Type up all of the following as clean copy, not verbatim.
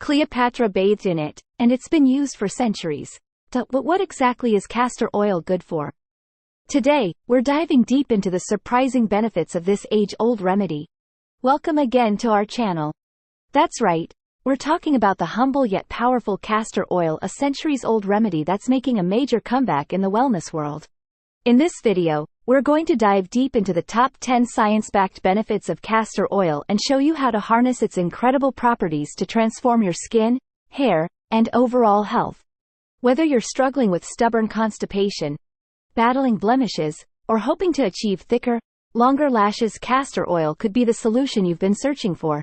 Cleopatra bathed in it, and it's been used for centuries. But what exactly is castor oil good for? Today, we're diving deep into the surprising benefits of this age-old remedy. Welcome again to our channel. That's right, we're talking about the humble yet powerful castor oil, a centuries-old remedy that's making a major comeback in the wellness world. In this video, we're going to dive deep into the top 10 science-backed benefits of castor oil and show you how to harness its incredible properties to transform your skin, hair, and overall health. Whether you're struggling with stubborn constipation, battling blemishes, or hoping to achieve thicker, longer lashes, castor oil could be the solution you've been searching for.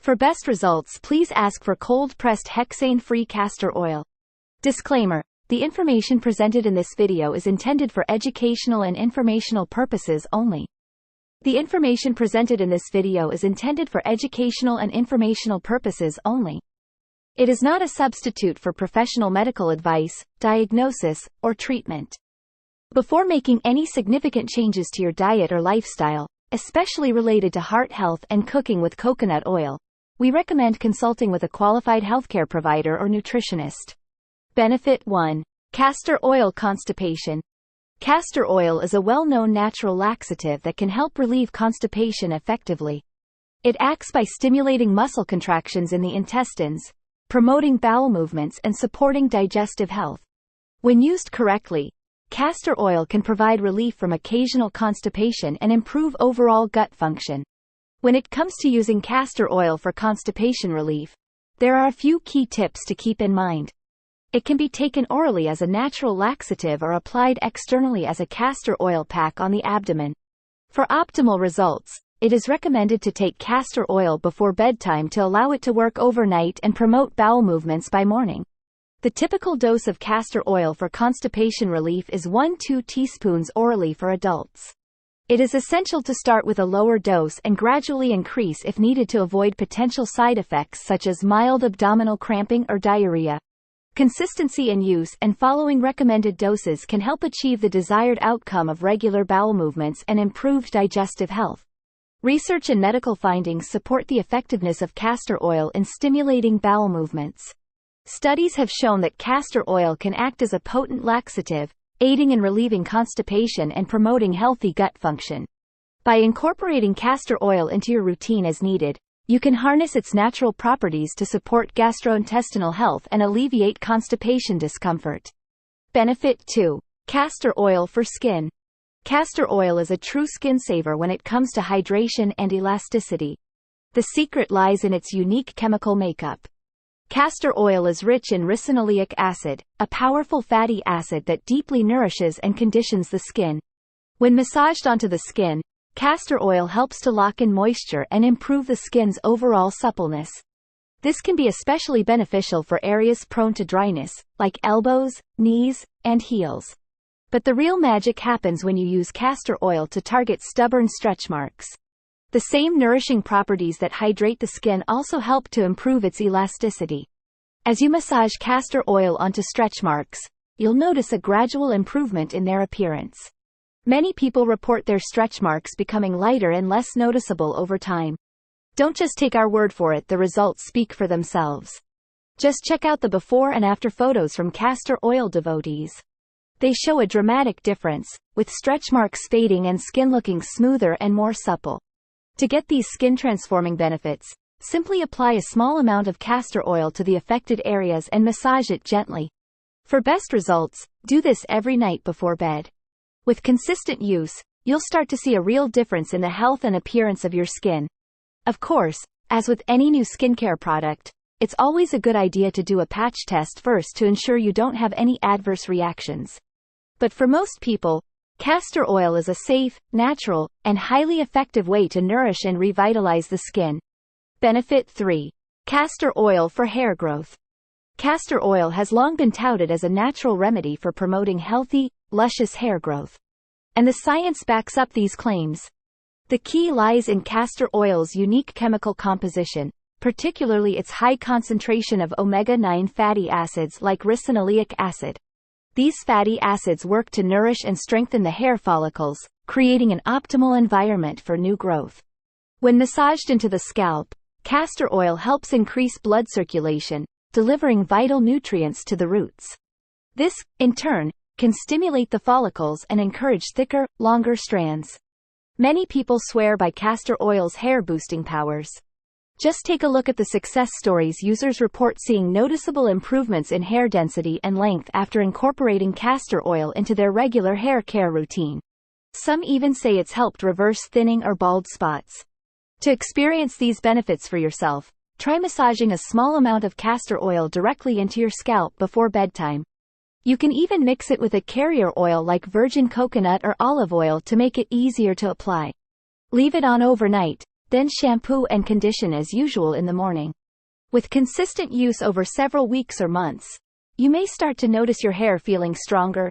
For best results, please ask for cold-pressed hexane-free castor oil. Disclaimer: the information presented in this video is intended for educational and informational purposes only. The information presented in this video is intended for educational and informational purposes only. It is not a substitute for professional medical advice, diagnosis, or treatment. Before making any significant changes to your diet or lifestyle, especially related to heart health and cooking with coconut oil, we recommend consulting with a qualified healthcare provider or nutritionist. Benefit 1. Castor oil constipation. Castor oil is a well-known natural laxative that can help relieve constipation effectively. It acts by stimulating muscle contractions in the intestines, promoting bowel movements and supporting digestive health. When used correctly, castor oil can provide relief from occasional constipation and improve overall gut function. When it comes to using castor oil for constipation relief, there are a few key tips to keep in mind. It can be taken orally as a natural laxative or applied externally as a castor oil pack on the abdomen. For optimal results, it is recommended to take castor oil before bedtime to allow it to work overnight and promote bowel movements by morning. The typical dose of castor oil for constipation relief is 1–2 teaspoons orally for adults. It is essential to start with a lower dose and gradually increase if needed to avoid potential side effects such as mild abdominal cramping or diarrhea. Consistency in use and following recommended doses can help achieve the desired outcome of regular bowel movements and improved digestive health. Research and medical findings support the effectiveness of castor oil in stimulating bowel movements. Studies have shown that castor oil can act as a potent laxative, aiding in relieving constipation and promoting healthy gut function. By incorporating castor oil into your routine as needed, you can harness its natural properties to support gastrointestinal health and alleviate constipation discomfort. Benefit 2. Castor oil for skin. Castor oil is a true skin saver when it comes to hydration and elasticity. The secret lies in its unique chemical makeup. Castor oil is rich in ricinoleic acid, a powerful fatty acid that deeply nourishes and conditions the skin. When massaged onto the skin, castor oil helps to lock in moisture and improve the skin's overall suppleness. This can be especially beneficial for areas prone to dryness, like elbows, knees, and heels. But the real magic happens when you use castor oil to target stubborn stretch marks. The same nourishing properties that hydrate the skin also help to improve its elasticity. As you massage castor oil onto stretch marks, you'll notice a gradual improvement in their appearance. Many people report their stretch marks becoming lighter and less noticeable over time. Don't just take our word for it, the results speak for themselves. Just check out the before and after photos from castor oil devotees. They show a dramatic difference, with stretch marks fading and skin looking smoother and more supple. To get these skin-transforming benefits, simply apply a small amount of castor oil to the affected areas and massage it gently. For best results, do this every night before bed. With consistent use, you'll start to see a real difference in the health and appearance of your skin. Of course, as with any new skincare product, it's always a good idea to do a patch test first to ensure you don't have any adverse reactions. But for most people, castor oil is a safe, natural, and highly effective way to nourish and revitalize the skin. Benefit 3. Castor oil for hair growth. Castor oil has long been touted as a natural remedy for promoting healthy, luscious hair growth. And the science backs up these claims. The key lies in castor oil's unique chemical composition, particularly its high concentration of omega-9 fatty acids like ricinoleic acid. These fatty acids work to nourish and strengthen the hair follicles, creating an optimal environment for new growth. When massaged into the scalp, Castor oil helps increase blood circulation, delivering vital nutrients to the roots. This, in turn, can stimulate the follicles and encourage thicker, longer strands. Many people swear by castor oil's hair-boosting powers. Just take a look at the success stories users report seeing noticeable improvements in hair density and length after incorporating castor oil into their regular hair care routine. Some even say it's helped reverse thinning or bald spots. To experience these benefits for yourself, try massaging a small amount of castor oil directly into your scalp before bedtime. You can even mix it with a carrier oil like virgin coconut or olive oil to make it easier to apply. Leave it on overnight, then shampoo and condition as usual in the morning. With consistent use over several weeks or months, you may start to notice your hair feeling stronger,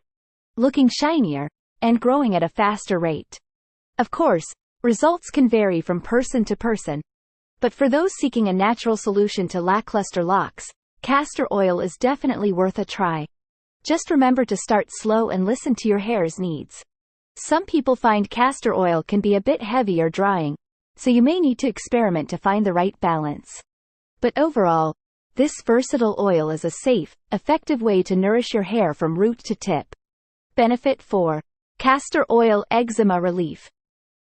looking shinier, and growing at a faster rate. Of course, results can vary from person to person. But for those seeking a natural solution to lackluster locks, castor oil is definitely worth a try. Just remember to start slow and listen to your hair's needs. Some people find castor oil can be a bit heavy or drying, so you may need to experiment to find the right balance. But overall, this versatile oil is a safe, effective way to nourish your hair from root to tip. Benefit 4. Castor oil eczema relief.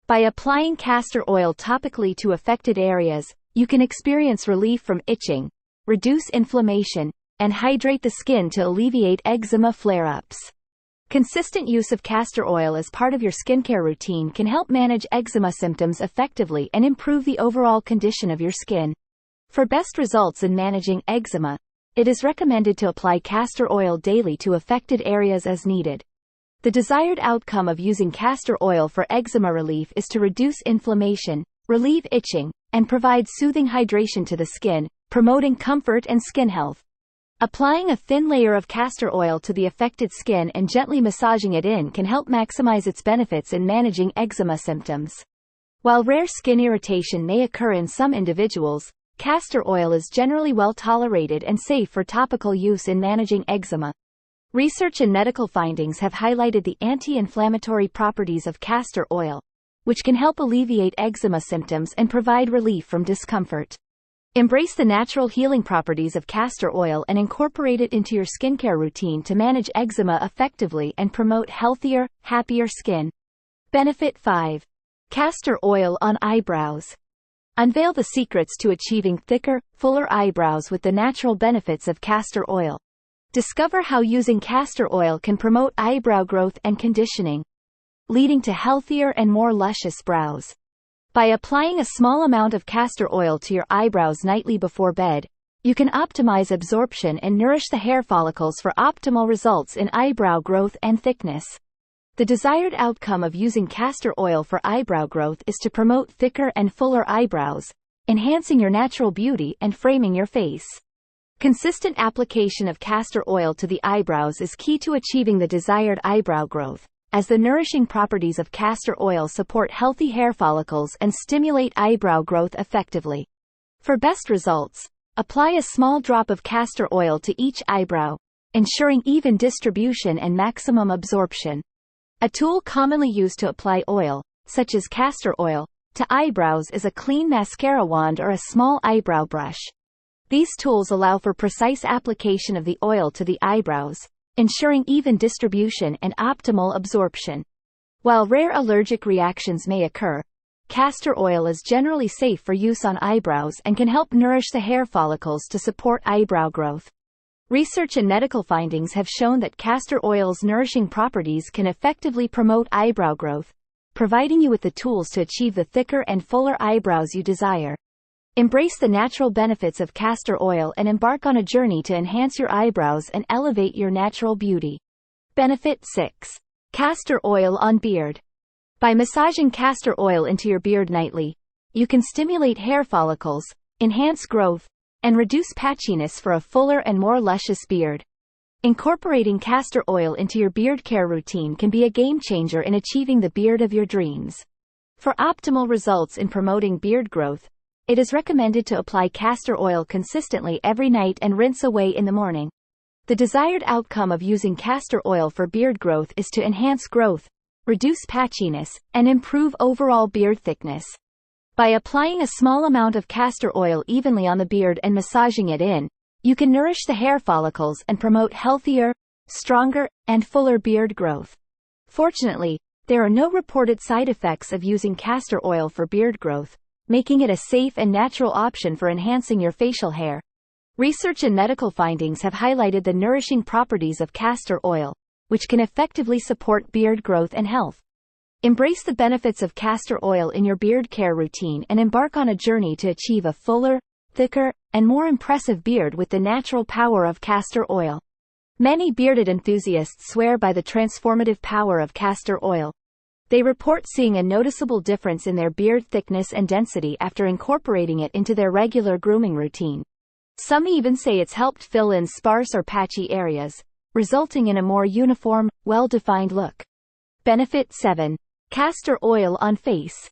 By applying castor oil topically to affected areas, you can experience relief from itching, reduce inflammation, and hydrate the skin to alleviate eczema flare-ups. Consistent use of castor oil as part of your skincare routine can help manage eczema symptoms effectively and improve the overall condition of your skin. For best results in managing eczema, it is recommended to apply castor oil daily to affected areas as needed. The desired outcome of using castor oil for eczema relief is to reduce inflammation, relieve itching, and provide soothing hydration to the skin, promoting comfort and skin health. Applying a thin layer of castor oil to the affected skin and gently massaging it in can help maximize its benefits in managing eczema symptoms. While rare skin irritation may occur in some individuals, castor oil is generally well tolerated and safe for topical use in managing eczema. Research and medical findings have highlighted the anti-inflammatory properties of castor oil, which can help alleviate eczema symptoms and provide relief from discomfort. Embrace the natural healing properties of castor oil and incorporate it into your skincare routine to manage eczema effectively and promote healthier, happier skin. Benefit 5. Castor oil on eyebrows. Unveil the secrets to achieving thicker, fuller eyebrows with the natural benefits of castor oil. Discover how using castor oil can promote eyebrow growth and conditioning, leading to healthier and more luscious brows. By applying a small amount of castor oil to your eyebrows nightly before bed, you can optimize absorption and nourish the hair follicles for optimal results in eyebrow growth and thickness. The desired outcome of using castor oil for eyebrow growth is to promote thicker and fuller eyebrows, enhancing your natural beauty and framing your face. Consistent application of castor oil to the eyebrows is key to achieving the desired eyebrow growth, as the nourishing properties of castor oil support healthy hair follicles and stimulate eyebrow growth effectively. For best results, apply a small drop of castor oil to each eyebrow, ensuring even distribution and maximum absorption. A tool commonly used to apply oil, such as castor oil, to eyebrows is a clean mascara wand or a small eyebrow brush. These tools allow for precise application of the oil to the eyebrows, ensuring even distribution and optimal absorption. While rare allergic reactions may occur, castor oil is generally safe for use on eyebrows and can help nourish the hair follicles to support eyebrow growth. Research and medical findings have shown that castor oil's nourishing properties can effectively promote eyebrow growth, providing you with the tools to achieve the thicker and fuller eyebrows you desire. Embrace the natural benefits of castor oil and embark on a journey to enhance your eyebrows and elevate your natural beauty. Benefit 6. Castor oil on beard. By massaging castor oil into your beard nightly, you can stimulate hair follicles, enhance growth, and reduce patchiness for a fuller and more luscious beard. Incorporating castor oil into your beard care routine can be a game changer in achieving the beard of your dreams. For optimal results in promoting beard growth, it is recommended to apply castor oil consistently every night and rinse away in the morning. The desired outcome of using castor oil for beard growth is to enhance growth, reduce patchiness, and improve overall beard thickness. By applying a small amount of castor oil evenly on the beard and massaging it in, you can nourish the hair follicles and promote healthier, stronger, and fuller beard growth. Fortunately, there are no reported side effects of using castor oil for beard growth, making it a safe and natural option for enhancing your facial hair. Research and medical findings have highlighted the nourishing properties of castor oil, which can effectively support beard growth and health. Embrace the benefits of castor oil in your beard care routine and embark on a journey to achieve a fuller, thicker, and more impressive beard with the natural power of castor oil. Many bearded enthusiasts swear by the transformative power of castor oil. They report seeing a noticeable difference in their beard thickness and density after incorporating it into their regular grooming routine. Some even say it's helped fill in sparse or patchy areas, resulting in a more uniform, well-defined look. Benefit 7. Castor oil on face.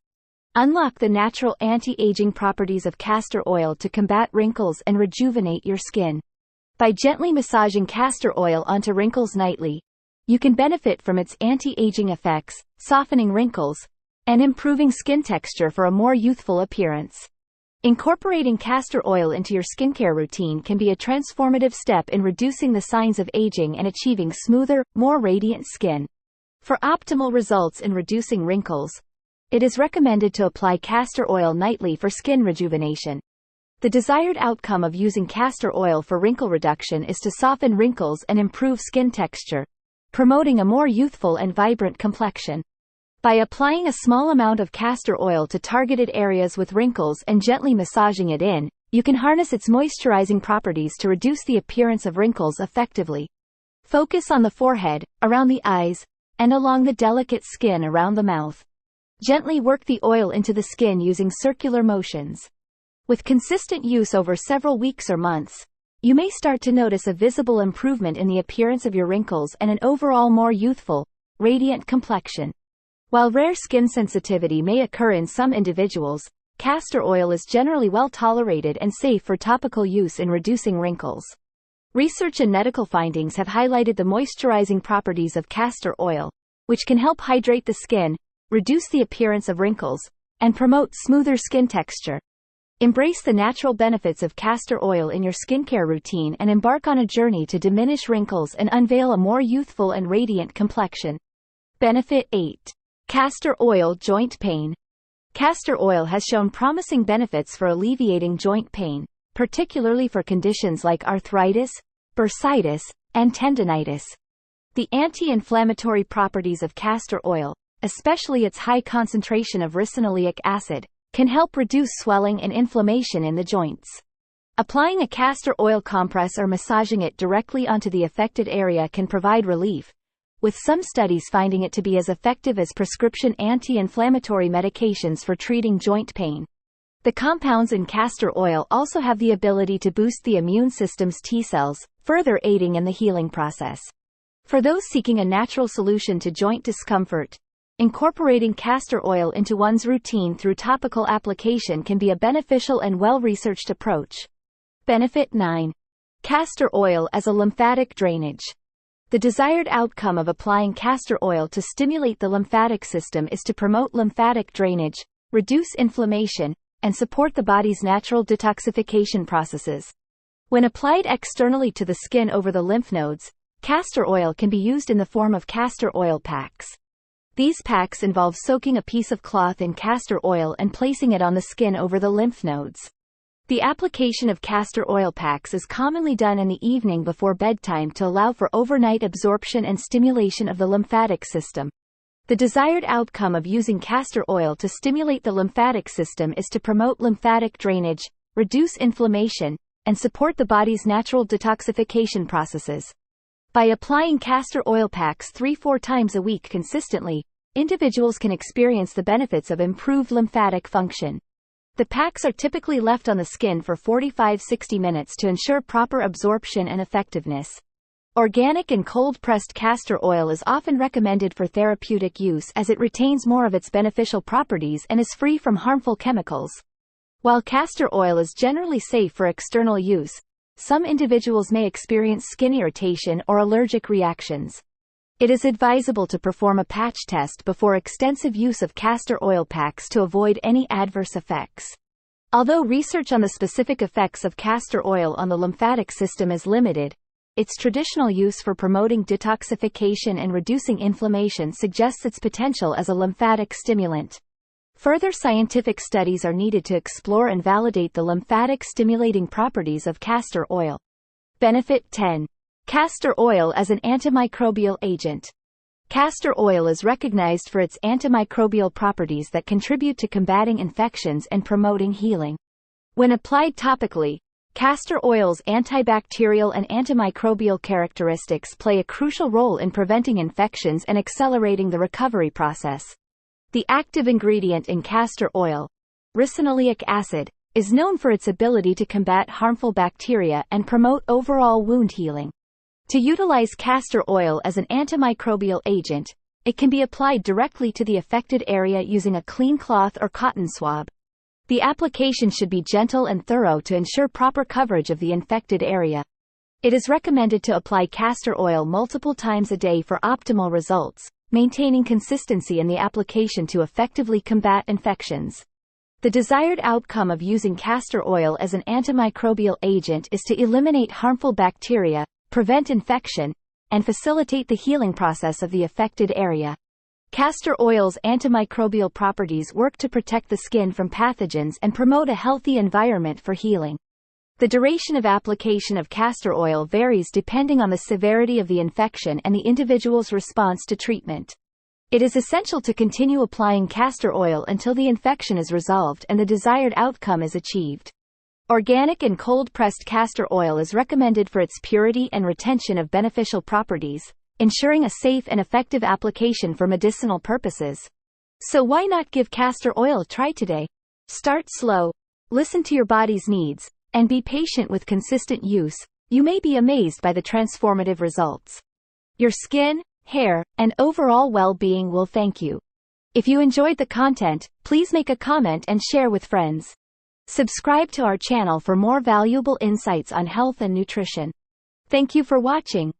Unlock the natural anti-aging properties of castor oil to combat wrinkles and rejuvenate your skin. By gently massaging castor oil onto wrinkles nightly, you can benefit from its anti-aging effects, softening wrinkles, and improving skin texture for a more youthful appearance. Incorporating castor oil into your skincare routine can be a transformative step in reducing the signs of aging and achieving smoother, more radiant skin. For optimal results in reducing wrinkles, it is recommended to apply castor oil nightly for skin rejuvenation. The desired outcome of using castor oil for wrinkle reduction is to soften wrinkles and improve skin texture, promoting a more youthful and vibrant complexion. By applying a small amount of castor oil to targeted areas with wrinkles and gently massaging it in, you can harness its moisturizing properties to reduce the appearance of wrinkles effectively. Focus on the forehead, around the eyes, and along the delicate skin around the mouth. Gently work the oil into the skin using circular motions. With consistent use over several weeks or months, you may start to notice a visible improvement in the appearance of your wrinkles and an overall more youthful, radiant complexion. While rare skin sensitivity may occur in some individuals, castor oil is generally well tolerated and safe for topical use in reducing wrinkles. Research and medical findings have highlighted the moisturizing properties of castor oil, which can help hydrate the skin, reduce the appearance of wrinkles, and promote smoother skin texture. Embrace the natural benefits of castor oil in your skincare routine and embark on a journey to diminish wrinkles and unveil a more youthful and radiant complexion. Benefit 8. Castor oil joint pain. Castor oil has shown promising benefits for alleviating joint pain, particularly for conditions like arthritis, bursitis, and tendinitis. The anti-inflammatory properties of castor oil, especially its high concentration of ricinoleic acid, can help reduce swelling and inflammation in the joints. Applying a castor oil compress or massaging it directly onto the affected area can provide relief, with some studies finding it to be as effective as prescription anti-inflammatory medications for treating joint pain. The compounds in castor oil also have the ability to boost the immune system's T cells, further aiding in the healing process. For those seeking a natural solution to joint discomfort, incorporating castor oil into one's routine through topical application can be a beneficial and well-researched approach. Benefit 9. Castor oil as a lymphatic drainage. The desired outcome of applying castor oil to stimulate the lymphatic system is to promote lymphatic drainage, reduce inflammation, and support the body's natural detoxification processes. When applied externally to the skin over the lymph nodes, castor oil can be used in the form of castor oil packs. These packs involve soaking a piece of cloth in castor oil and placing it on the skin over the lymph nodes. The application of castor oil packs is commonly done in the evening before bedtime to allow for overnight absorption and stimulation of the lymphatic system. The desired outcome of using castor oil to stimulate the lymphatic system is to promote lymphatic drainage, reduce inflammation, and support the body's natural detoxification processes. By applying castor oil packs 3-4 times a week consistently, individuals can experience the benefits of improved lymphatic function. The packs are typically left on the skin for 45-60 minutes to ensure proper absorption and effectiveness. Organic and cold-pressed castor oil is often recommended for therapeutic use as it retains more of its beneficial properties and is free from harmful chemicals. While castor oil is generally safe for external use, some individuals may experience skin irritation or allergic reactions. It is advisable to perform a patch test before extensive use of castor oil packs to avoid any adverse effects. Although research on the specific effects of castor oil on the lymphatic system is limited, its traditional use for promoting detoxification and reducing inflammation suggests its potential as a lymphatic stimulant. Further scientific studies are needed to explore and validate the lymphatic stimulating properties of castor oil. Benefit 10. Castor oil as an antimicrobial agent. Castor oil is recognized for its antimicrobial properties that contribute to combating infections and promoting healing. When applied topically, castor oil's antibacterial and antimicrobial characteristics play a crucial role in preventing infections and accelerating the recovery process. The active ingredient in castor oil, ricinoleic acid, is known for its ability to combat harmful bacteria and promote overall wound healing. To utilize castor oil as an antimicrobial agent, it can be applied directly to the affected area using a clean cloth or cotton swab. The application should be gentle and thorough to ensure proper coverage of the infected area. It is recommended to apply castor oil multiple times a day for optimal results, maintaining consistency in the application to effectively combat infections. The desired outcome of using castor oil as an antimicrobial agent is to eliminate harmful bacteria, prevent infection, and facilitate the healing process of the affected area. Castor oil's antimicrobial properties work to protect the skin from pathogens and promote a healthy environment for healing. The duration of application of castor oil varies depending on the severity of the infection and the individual's response to treatment. It is essential to continue applying castor oil until the infection is resolved and the desired outcome is achieved. Organic and cold-pressed castor oil is recommended for its purity and retention of beneficial properties, ensuring a safe and effective application for medicinal purposes. So why not give castor oil a try today? Start slow, listen to your body's needs, and be patient with consistent use. You may be amazed by the transformative results. Your skin, hair, and overall well-being will thank you. If you enjoyed the content, please make a comment and share with friends. Subscribe to our channel for more valuable insights on health and nutrition. Thank you for watching.